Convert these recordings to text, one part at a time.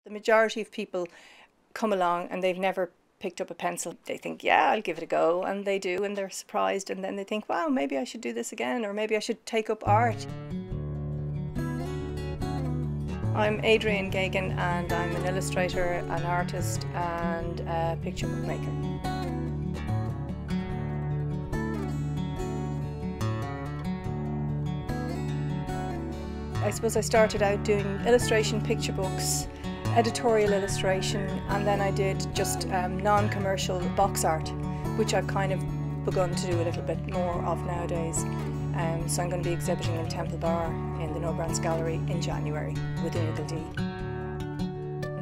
The majority of people come along and they've never picked up a pencil. They think, yeah, I'll give it a go, and they do, and they're surprised, and then they think, wow, maybe I should do this again, or maybe I should take up art. I'm Adrienne Geoghegan, and I'm an illustrator, an artist and a picture book maker. I suppose I started out doing illustration picture books, editorial illustration, and then I did just non-commercial box art, which I've kind of begun to do a little bit more of nowadays. So I'm going to be exhibiting in Temple Bar in the No Brands Gallery in January with Unical D.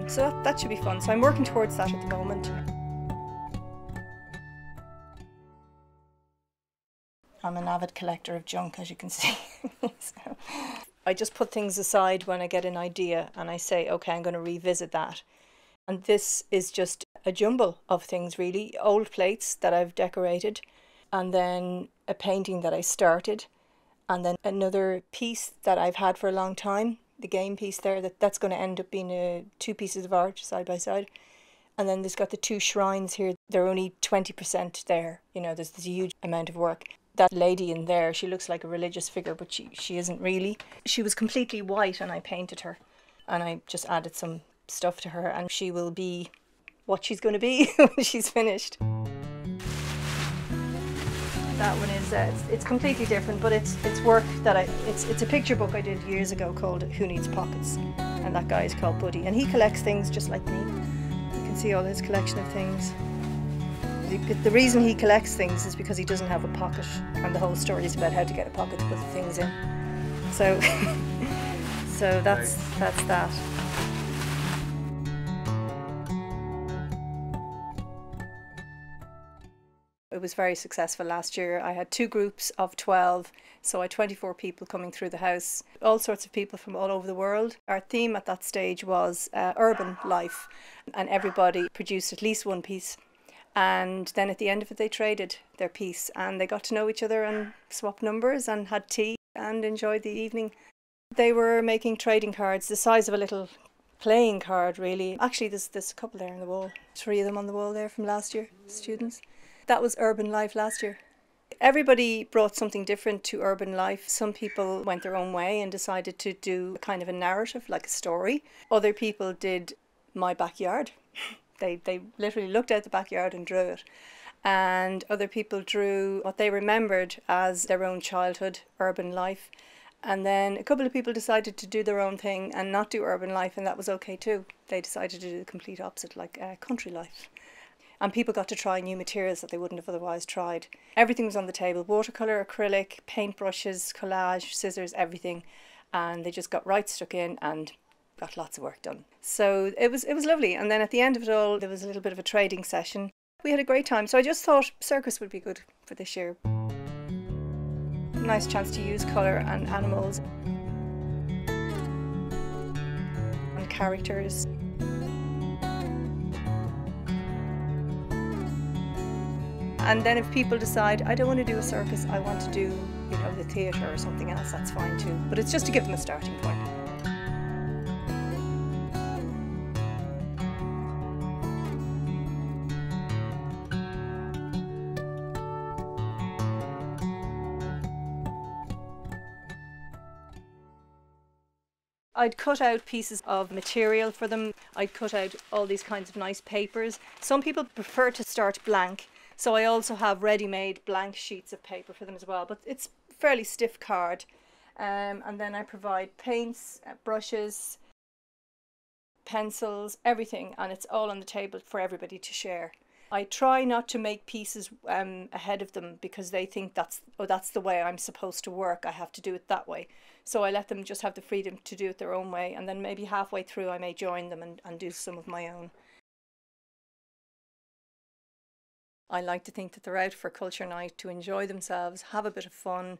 So that should be fun. So I'm working towards that at the moment. I'm an avid collector of junk, as you can see. So I just put things aside when I get an idea and I say, okay, I'm going to revisit that. And this is just a jumble of things, really. Old plates that I've decorated, and then a painting that I started, and then another piece that I've had for a long time, the game piece there, that's going to end up being two pieces of art side by side. And then there's got the two shrines here. They're only 20% there. You know, there's a huge amount of work. That lady in there, she looks like a religious figure, but she isn't really. She was completely white and I painted her, and I just added some stuff to her, and she will be what she's going to be when she's finished. That one is it's completely different, but it's work that it's a picture book I did years ago called Who Needs Pockets, and that guy is called Buddy, and he collects things just like me. You can see all his collection of things. The reason he collects things is because he doesn't have a pocket, and the whole story is about how to get a pocket to put the things in. So, so that's that. It was very successful last year. I had 2 groups of 12, so I had 24 people coming through the house, all sorts of people from all over the world. Our theme at that stage was urban life, and everybody produced at least one piece. And then at the end of it, they traded their piece, and they got to know each other and swapped numbers and had tea and enjoyed the evening. They were making trading cards the size of a little playing card, really. Actually, there's a couple there on the wall, 3 of them on the wall there from last year, students. That was urban life last year. Everybody brought something different to urban life. Some people went their own way and decided to do a kind of a narrative, like a story. Other people did my backyard. They literally looked out the backyard and drew it. And other people drew what they remembered as their own childhood, urban life. And then a couple of people decided to do their own thing and not do urban life, and that was okay too. They decided to do the complete opposite, like country life. And people got to try new materials that they wouldn't have otherwise tried. Everything was on the table: watercolour, acrylic, paintbrushes, collage, scissors, everything. And they just got right stuck in and got lots of work done. So it was lovely. And then at the end of it all, there was a little bit of a trading session. We had a great time. So I just thought circus would be good for this year. Nice chance to use colour and animals and characters. And then if people decide, I don't want to do a circus, I want to do, you know, the theatre or something else, that's fine too. But it's just to give them a starting point. I'd cut out pieces of material for them. I'd cut out all these kinds of nice papers. Some people prefer to start blank, so I also have ready-made blank sheets of paper for them as well, but it's fairly stiff card. And then I provide paints, brushes, pencils, everything, and it's all on the table for everybody to share. I try not to make pieces ahead of them because they think that's the way I'm supposed to work. I have to do it that way. So I let them just have the freedom to do it their own way, and then maybe halfway through I may join them and do some of my own. I like to think that they're out for culture night to enjoy themselves, have a bit of fun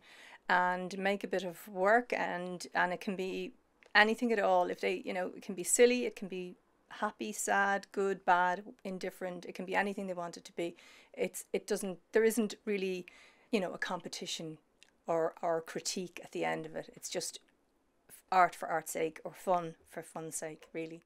and make a bit of work, and it can be anything at all. If they, you know, it can be silly, it can be happy, sad, good, bad, indifferent. It can be anything they want it to be. There isn't really, you know, a competition or critique at the end of it. It's just art for art's sake or fun for fun's sake, really.